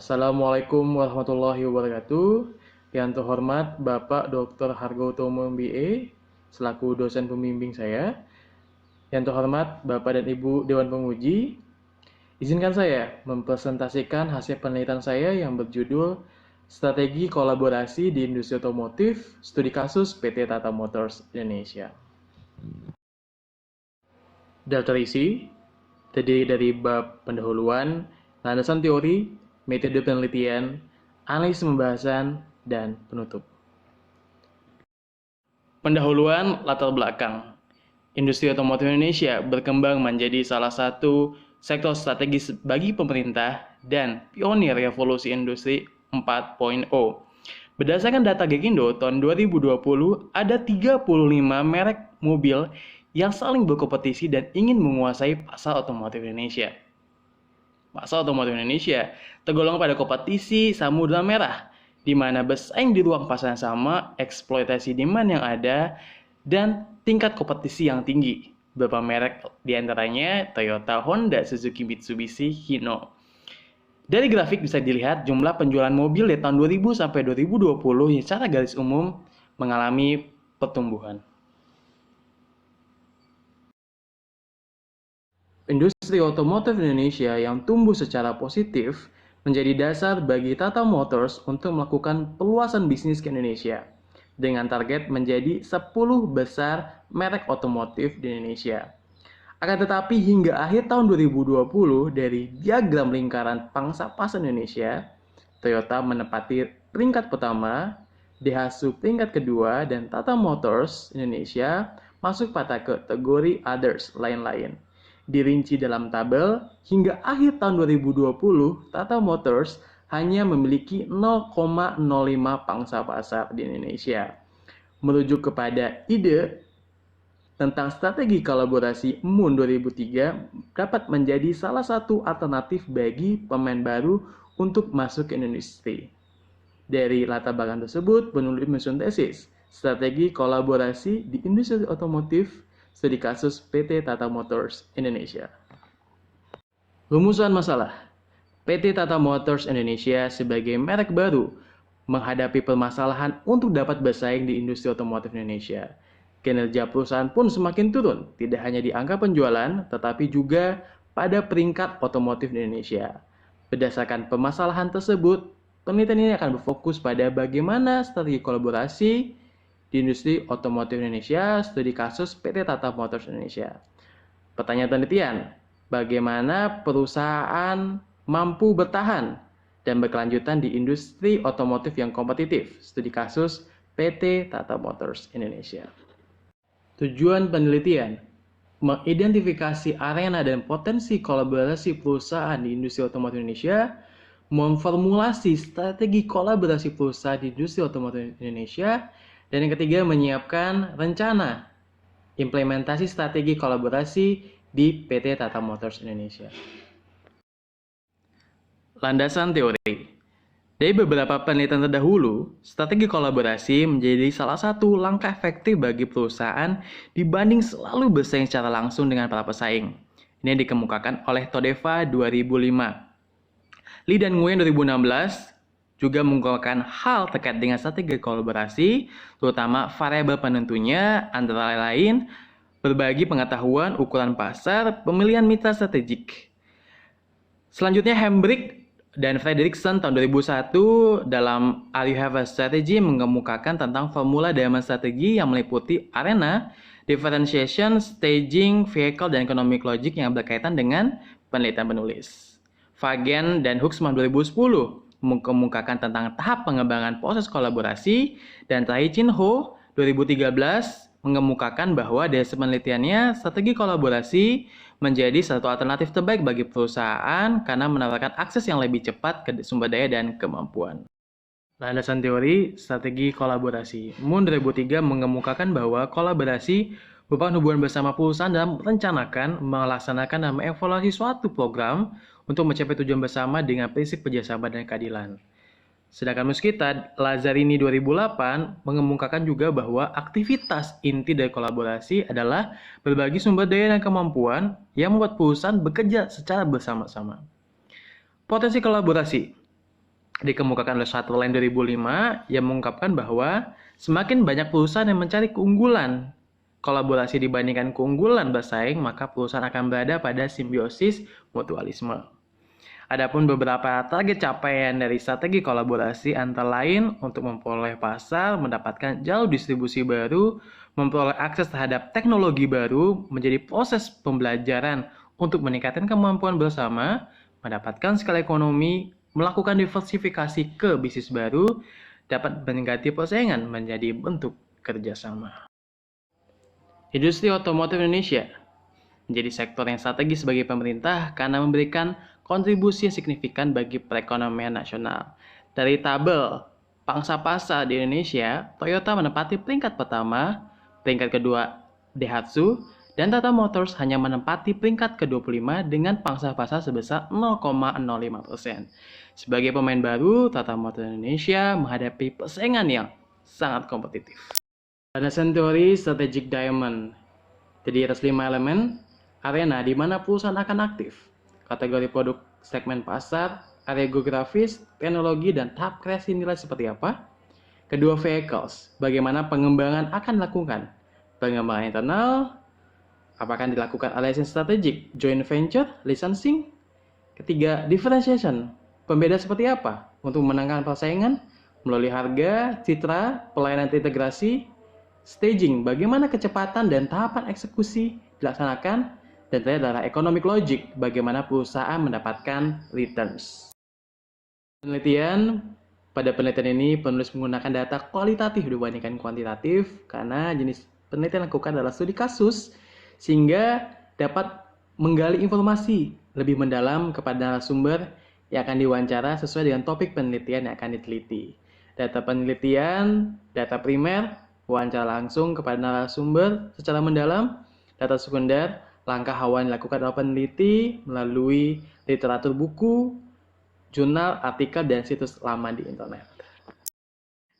Assalamualaikum warahmatullahi wabarakatuh. Yang terhormat Bapak Dr. Hargotomo MBA, selaku dosen pembimbing saya. Yang terhormat Bapak dan Ibu Dewan Penguji, izinkan saya mempresentasikan hasil penelitian saya yang berjudul Strategi Kolaborasi di Industri Otomotif, Studi Kasus PT Tata Motors Indonesia. Daftar isi terdiri dari bab pendahuluan, landasan teori, metode penelitian, analisis pembahasan, dan penutup. Pendahuluan latar belakang. Industri otomotif Indonesia berkembang menjadi salah satu sektor strategis bagi pemerintah dan pionir revolusi industri 4.0. Berdasarkan data Gekindo tahun 2020, ada 35 merek mobil yang saling berkompetisi dan ingin menguasai pasar otomotif Indonesia. Pasar otomotif Indonesia tergolong pada kompetisi Samudra Merah, di mana bersaing di ruang pasar yang sama, eksploitasi demand yang ada, dan tingkat kompetisi yang tinggi. Beberapa merek diantaranya Toyota, Honda, Suzuki, Mitsubishi, Hino. Dari grafik bisa dilihat jumlah penjualan mobil di tahun 2000 sampai 2020 yang secara garis umum mengalami pertumbuhan. Industri otomotif Indonesia yang tumbuh secara positif menjadi dasar bagi Tata Motors untuk melakukan peluasan bisnis ke Indonesia dengan target menjadi 10 besar merek otomotif di Indonesia. Akan tetapi hingga akhir tahun 2020 dari diagram lingkaran pangsa pasar Indonesia, Toyota menempati peringkat pertama, Daihatsu peringkat kedua, dan Tata Motors Indonesia masuk pada kategori others lain-lain. Dirinci dalam tabel, hingga akhir tahun 2020, Tata Motors hanya memiliki 0,05 pangsa pasar di Indonesia. Merujuk kepada ide tentang strategi kolaborasi MUN 2003 dapat menjadi salah satu alternatif bagi pemain baru untuk masuk ke industri. Dari latar belakang tersebut, penulis menyusun tesis strategi kolaborasi di industri otomotif studi kasus PT Tata Motors Indonesia. Rumusan masalah. PT Tata Motors Indonesia sebagai merek baru menghadapi permasalahan untuk dapat bersaing di industri otomotif Indonesia. Kinerja perusahaan pun semakin turun, tidak hanya di angka penjualan, tetapi juga pada peringkat otomotif di Indonesia. Berdasarkan permasalahan tersebut, penelitian ini akan berfokus pada bagaimana strategi kolaborasi di industri otomotif Indonesia, studi kasus PT Tata Motors Indonesia. Pertanyaan penelitian, bagaimana perusahaan mampu bertahan dan berkelanjutan di industri otomotif yang kompetitif, studi kasus PT Tata Motors Indonesia. Tujuan penelitian, mengidentifikasi arena dan potensi kolaborasi perusahaan di industri otomotif Indonesia, memformulasi strategi kolaborasi perusahaan di industri otomotif Indonesia, dan yang ketiga, menyiapkan rencana implementasi strategi kolaborasi di PT Tata Motors Indonesia. Landasan teori. Dari beberapa penelitian terdahulu, strategi kolaborasi menjadi salah satu langkah efektif bagi perusahaan dibanding selalu bersaing secara langsung dengan para pesaing. Ini dikemukakan oleh Todeva 2005. Lee dan Nguyen 2016 juga mengungkapkan hal terkait dengan strategi kolaborasi, terutama variabel penentunya antara lain berbagi pengetahuan, ukuran pasar, pemilihan mitra strategik. Selanjutnya, Hembrick dan Frederickson tahun 2001 dalam Are You Have a Strategy mengemukakan tentang formula diamond strategi yang meliputi arena, differentiation, staging, vehicle, dan economic logic yang berkaitan dengan penelitian penulis. Fagen dan Huxman 2010 mengemukakan tentang tahap pengembangan proses kolaborasi, dan Tai Chin Ho 2013 mengemukakan bahwa dari penelitiannya strategi kolaborasi menjadi satu alternatif terbaik bagi perusahaan karena menawarkan akses yang lebih cepat ke sumber daya dan kemampuan. Landasan teori strategi kolaborasi. MUN 2003 mengemukakan bahwa kolaborasi merupakan hubungan bersama perusahaan dalam merencanakan, melaksanakan, dan mengevaluasi suatu program untuk mencapai tujuan bersama dengan prinsip kerjasama dan keadilan. Sedangkan Muskita Lazzarini 2008 mengemukakan juga bahwa aktivitas inti dari kolaborasi adalah berbagi sumber daya dan kemampuan yang membuat perusahaan bekerja secara bersama-sama. Potensi kolaborasi. dikemukakan oleh Sutherland 2005 yang mengungkapkan bahwa semakin banyak perusahaan yang mencari keunggulan kolaborasi dibandingkan keunggulan bersaing, maka perusahaan akan berada pada simbiosis mutualisme. Adapun beberapa target capaian dari strategi kolaborasi antara lain untuk memperoleh pasar, mendapatkan jalur distribusi baru, memperoleh akses terhadap teknologi baru, menjadi proses pembelajaran untuk meningkatkan kemampuan bersama, mendapatkan skala ekonomi, melakukan diversifikasi ke bisnis baru, dapat meningkatkan persaingan menjadi bentuk kerjasama. Industri otomotif Indonesia menjadi sektor yang strategis bagi pemerintah karena memberikan kontribusi yang signifikan bagi perekonomian nasional. Dari tabel pangsa pasar di Indonesia, Toyota menempati peringkat pertama, peringkat kedua Daihatsu, dan Tata Motors hanya menempati peringkat ke-25 dengan pangsa pasar sebesar 0,05%. Sebagai pemain baru, Tata Motors Indonesia menghadapi persaingan yang sangat kompetitif. Landasan teori Strategic Diamond terdiri atas 5 elemen: arena di mana perusahaan akan aktif, kategori produk, segmen pasar, area geografis, teknologi, dan tahap kreasi nilai seperti apa. Kedua, vehicles, bagaimana pengembangan akan dilakukan, pengembangan internal, apakah dilakukan alliance strategik, joint venture, licensing. Ketiga, differentiation, pembeda seperti apa untuk memenangkan persaingan melalui harga, citra, pelayanan integrasi. Staging, bagaimana kecepatan dan tahapan eksekusi dilaksanakan. Dan terakhir adalah economic logic, bagaimana perusahaan mendapatkan returns. Pada penelitian ini penulis menggunakan data kualitatif dibandingkan kuantitatif karena jenis penelitian yang dilakukan adalah studi kasus sehingga dapat menggali informasi lebih mendalam kepada narasumber yang akan diwawancara sesuai dengan topik penelitian yang akan diteliti. Data penelitian, data primer, wawancara langsung kepada narasumber secara mendalam, data sekunder, langkah awal yang dilakukan oleh peneliti melalui literatur buku, jurnal, artikel, dan situs lama di internet.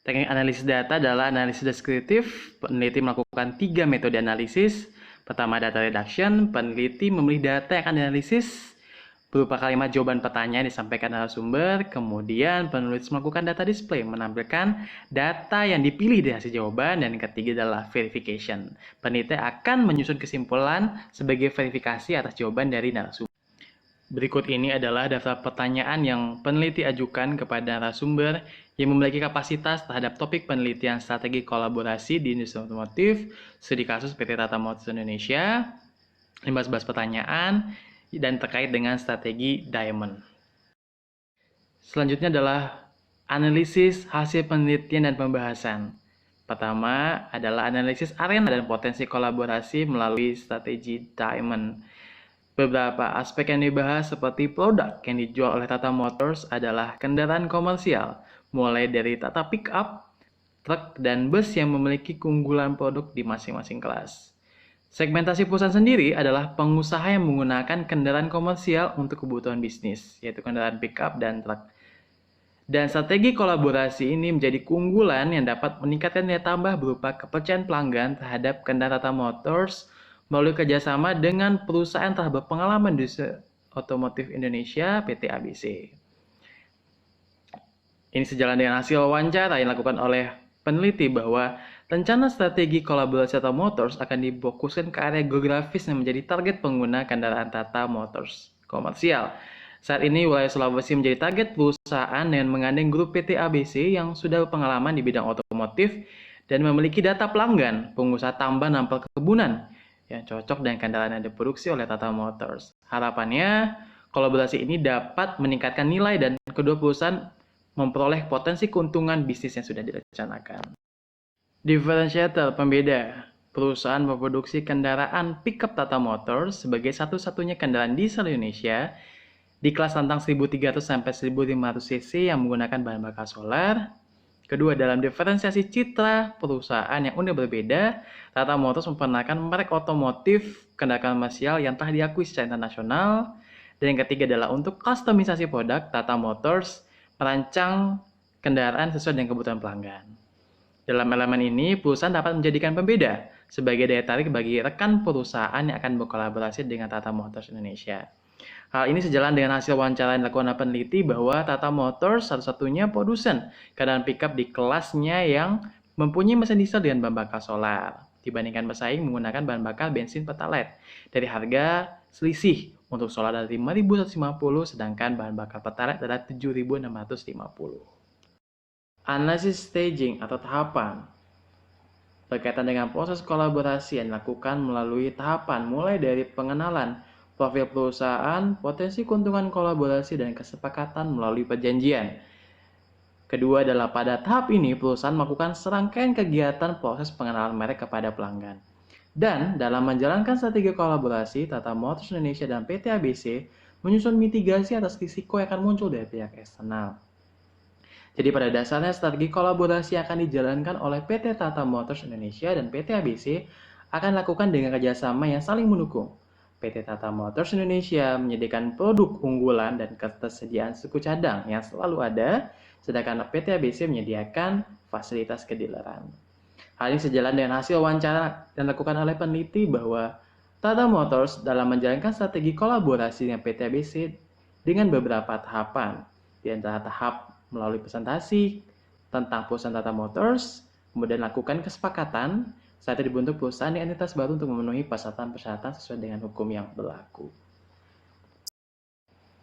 Teknik analisis data adalah analisis deskriptif. Peneliti melakukan 3 metode analisis. Pertama, data reduction. Peneliti memilih data yang akan dianalisis berupa kalimat jawaban pertanyaan disampaikan narasumber. Kemudian penulis melakukan data display, menampilkan data yang dipilih dari hasil jawaban. Dan yang ketiga adalah verification. Peneliti akan menyusun kesimpulan sebagai verifikasi atas jawaban dari narasumber. Berikut ini adalah daftar pertanyaan yang peneliti ajukan kepada narasumber yang memiliki kapasitas terhadap topik penelitian strategi kolaborasi di industri otomotif, studi kasus PT Tata Motors Indonesia, 15 pertanyaan, dan terkait dengan strategi Diamond. Selanjutnya adalah analisis hasil penelitian dan pembahasan. Pertama adalah analisis arena dan potensi kolaborasi melalui strategi Diamond. Beberapa aspek yang dibahas seperti produk yang dijual oleh Tata Motors adalah kendaraan komersial, mulai dari Tata Pickup, truk, dan bus yang memiliki keunggulan produk di masing-masing kelas. Segmentasi perusahaan sendiri adalah pengusaha yang menggunakan kendaraan komersial untuk kebutuhan bisnis, yaitu kendaraan pickup dan truk. Dan strategi kolaborasi ini menjadi keunggulan yang dapat meningkatkan nilai tambah berupa kepercayaan pelanggan terhadap kendaraan Tata Motors melalui kerjasama dengan perusahaan telah berpengalaman di otomotif Indonesia, PT ABC. Ini sejalan dengan hasil wawancara yang dilakukan oleh peneliti bahwa rencana strategi kolaborasi Tata Motors akan difokuskan ke area geografis yang menjadi target pengguna kendaraan Tata Motors komersial. Saat ini wilayah Sulawesi menjadi target perusahaan dengan mengandeng grup PT ABC yang sudah berpengalaman di bidang otomotif dan memiliki data pelanggan pengusaha tambang dan perkebunan yang cocok dengan kendaraan yang diproduksi oleh Tata Motors. Harapannya, kolaborasi ini dapat meningkatkan nilai dan kedua perusahaan memperoleh potensi keuntungan bisnis yang sudah direncanakan. Differentiator, pembeda. Perusahaan memproduksi kendaraan pickup Tata Motors sebagai satu-satunya kendaraan diesel Indonesia di kelas rentang 1.300 sampai 1.500 cc yang menggunakan bahan bakar solar. Kedua, dalam diferensiasi citra perusahaan yang unik berbeda, Tata Motors memperkenalkan merek otomotif kendaraan komersial yang telah diakui secara internasional. Dan yang ketiga adalah untuk kustomisasi produk, Tata Motors merancang kendaraan sesuai dengan kebutuhan pelanggan. Dalam elemen ini, perusahaan dapat menjadikan pembeda sebagai daya tarik bagi rekan perusahaan yang akan berkolaborasi dengan Tata Motors Indonesia. Hal ini sejalan dengan hasil wawancara yang dilakukan oleh peneliti bahwa Tata Motors satu-satunya produsen kendaraan pickup di kelasnya yang mempunyai mesin diesel dengan bahan bakar solar dibandingkan bersaing menggunakan bahan bakar bensin Pertalite. Dari harga selisih untuk solar adalah 5.150 sedangkan bahan bakar Pertalite adalah 7.650. Analisis staging atau tahapan berkaitan dengan proses kolaborasi yang dilakukan melalui tahapan mulai dari pengenalan profil perusahaan, potensi keuntungan kolaborasi, dan kesepakatan melalui perjanjian. Kedua adalah pada tahap ini perusahaan melakukan serangkaian kegiatan proses pengenalan merek kepada pelanggan. Dan dalam menjalankan strategi kolaborasi, Tata Motors Indonesia dan PT ABC menyusun mitigasi atas risiko yang akan muncul dari pihak eksternal. Jadi pada dasarnya strategi kolaborasi yang akan dijalankan oleh PT Tata Motors Indonesia dan PT ABC akan dilakukan dengan kerjasama yang saling mendukung. PT Tata Motors Indonesia menyediakan produk unggulan dan ketersediaan suku cadang yang selalu ada, sedangkan PT ABC menyediakan fasilitas kedileran. Hal ini sejalan dengan hasil wawancara yang dilakukan oleh peneliti bahwa Tata Motors dalam menjalankan strategi kolaborasi dengan PT ABC dengan beberapa tahapan, di antara tahap melalui presentasi tentang perusahaan Tata Motors, kemudian lakukan kesepakatan, saat itu dibentuk perusahaan di entitas baru untuk memenuhi persyaratan-persyaratan sesuai dengan hukum yang berlaku.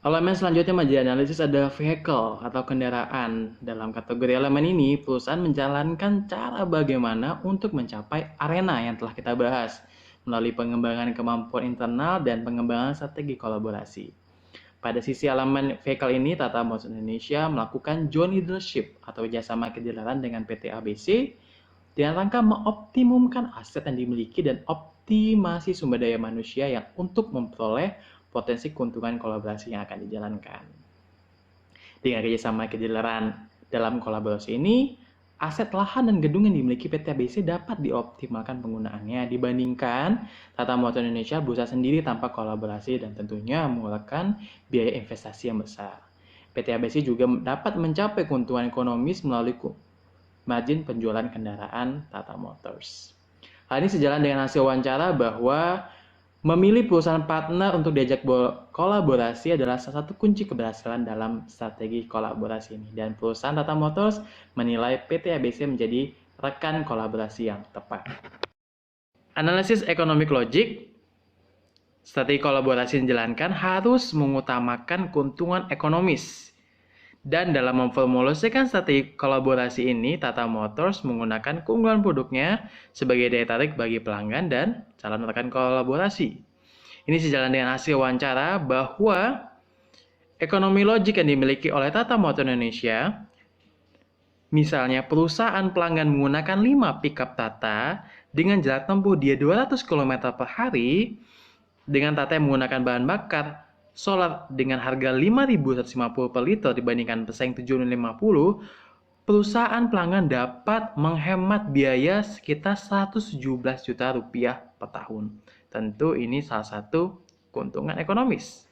Elemen selanjutnya menjadi analisis ada vehicle atau kendaraan. Dalam kategori elemen ini, perusahaan menjalankan cara bagaimana untuk mencapai arena yang telah kita bahas melalui pengembangan kemampuan internal dan pengembangan strategi kolaborasi. Pada sisi elemen vehicle ini, Tata Motors Indonesia melakukan joint leadership atau kerjasama kedileran dengan PT ABC dengan rangka mengoptimumkan aset yang dimiliki dan optimasi sumber daya manusia yang untuk memperoleh potensi keuntungan kolaborasi yang akan dijalankan. Dengan kerjasama kedileran dalam kolaborasi ini, aset lahan dan gedung yang dimiliki PT ABC dapat dioptimalkan penggunaannya dibandingkan Tata Motors Indonesia berusaha sendiri tanpa kolaborasi dan tentunya mengeluarkan biaya investasi yang besar. PT ABC juga dapat mencapai keuntungan ekonomis melalui margin penjualan kendaraan Tata Motors. Hal ini sejalan dengan hasil wawancara bahwa memilih perusahaan partner untuk diajak kolaborasi adalah salah satu kunci keberhasilan dalam strategi kolaborasi ini. Dan perusahaan Tata Motors menilai PT ABC menjadi rekan kolaborasi yang tepat. Analisis economic logic, strategi kolaborasi yang dijalankan harus mengutamakan keuntungan ekonomis. Dan dalam memformulasikan strategi kolaborasi ini, Tata Motors menggunakan keunggulan produknya sebagai daya tarik bagi pelanggan dan calon rekan kolaborasi. Ini sejalan dengan hasil wawancara bahwa ekonomi logik yang dimiliki oleh Tata Motors Indonesia, misalnya perusahaan pelanggan menggunakan 5 pickup Tata dengan jarak tempuh dia 200 km per hari, dengan Tata yang menggunakan bahan bakar solar dengan harga 5.150 per liter dibandingkan pesaing 750, perusahaan pelanggan dapat menghemat biaya sekitar 117 juta rupiah per tahun. Tentu ini salah satu keuntungan ekonomis.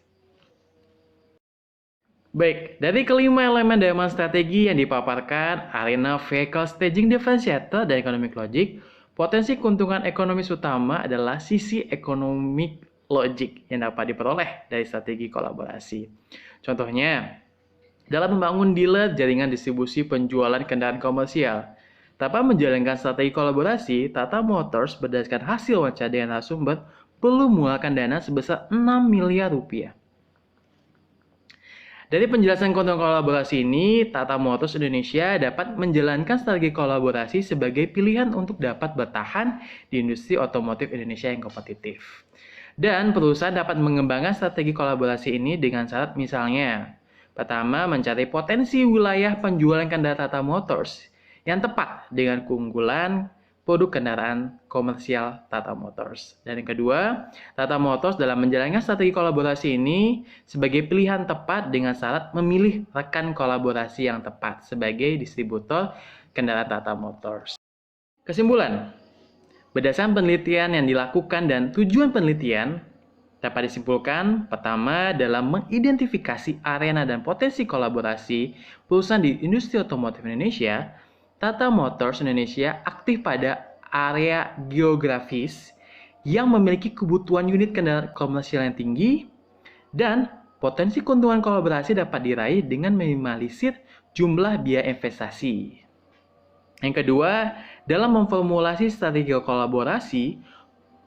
Baik, dari kelima elemen dalam strategi yang dipaparkan, arena vehicle staging differentiator dan economic logic, potensi keuntungan ekonomis utama adalah sisi economic logic yang dapat diperoleh dari strategi kolaborasi. Contohnya, dalam membangun dealer jaringan distribusi penjualan kendaraan komersial, tanpa menjalankan strategi kolaborasi, Tata Motors berdasarkan hasil wawancara dengan narasumber perlu mengeluarkan dana sebesar 6 miliar rupiah. Dari penjelasan keuntungan kolaborasi ini, Tata Motors Indonesia dapat menjalankan strategi kolaborasi sebagai pilihan untuk dapat bertahan di industri otomotif Indonesia yang kompetitif. Dan perusahaan dapat mengembangkan strategi kolaborasi ini dengan syarat misalnya, pertama, mencari potensi wilayah penjualan kendaraan Tata Motors yang tepat dengan keunggulan produk kendaraan komersial Tata Motors. Dan yang kedua, Tata Motors dalam menjalankan strategi kolaborasi ini sebagai pilihan tepat dengan syarat memilih rekan kolaborasi yang tepat sebagai distributor kendaraan Tata Motors. Kesimpulan, berdasarkan penelitian yang dilakukan dan tujuan penelitian, dapat disimpulkan, pertama, dalam mengidentifikasi arena dan potensi kolaborasi perusahaan di industri otomotif Indonesia, Tata Motors Indonesia aktif pada area geografis yang memiliki kebutuhan unit kendaraan komersial yang tinggi dan Potensi keuntungan kolaborasi dapat diraih dengan meminimalisir jumlah biaya investasi. Yang kedua, dalam memformulasi strategi kolaborasi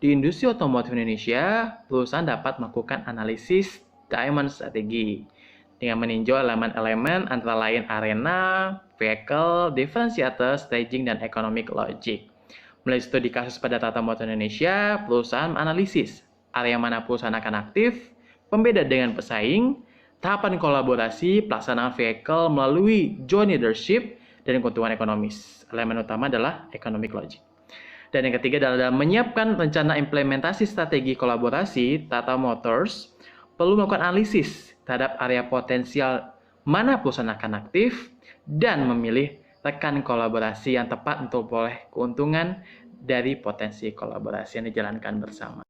di industri otomotif Indonesia, perusahaan dapat melakukan analisis diamond strategi dengan meninjau elemen-elemen antara lain arena, vehicle, differentiator, staging, dan economic logic. Melalui studi kasus pada Tata Motor Indonesia, perusahaan menganalisis area mana perusahaan akan aktif, pembeda dengan pesaing, tahapan kolaborasi, pelaksanaan vehicle melalui joint leadership, dan keuntungan ekonomis. Elemen utama adalah economic logic. Dan yang ketiga adalah menyiapkan rencana implementasi strategi kolaborasi. Tata Motors perlu melakukan analisis terhadap area potensial mana perusahaan akan aktif dan memilih rekan kolaborasi yang tepat untuk memperoleh keuntungan dari potensi kolaborasi yang dijalankan bersama.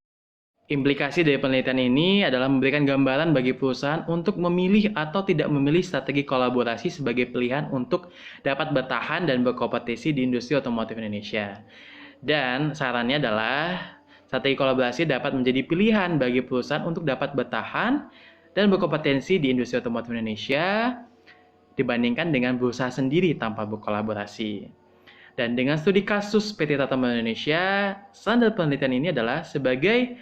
Implikasi dari penelitian ini adalah memberikan gambaran bagi perusahaan untuk memilih atau tidak memilih strategi kolaborasi sebagai pilihan untuk dapat bertahan dan berkompetisi di industri otomotif Indonesia. Dan sarannya adalah strategi kolaborasi dapat menjadi pilihan bagi perusahaan untuk dapat bertahan dan berkompetensi di industri otomotif Indonesia dibandingkan dengan berusaha sendiri tanpa berkolaborasi. Dan dengan studi kasus PT Tata Motor Indonesia, standar penelitian ini adalah sebagai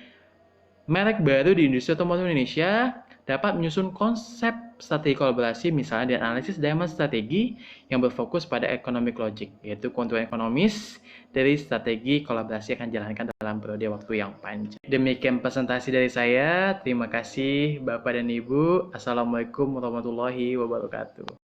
merek baru di industri otomotif Indonesia dapat menyusun konsep strategi kolaborasi misalnya dengan analisis diamond strategi yang berfokus pada economic logic, yaitu keuntungan ekonomis dari strategi kolaborasi yang akan dijalankan dalam periode waktu yang panjang. Demikian presentasi dari saya. Terima kasih Bapak dan Ibu. Assalamualaikum warahmatullahi wabarakatuh.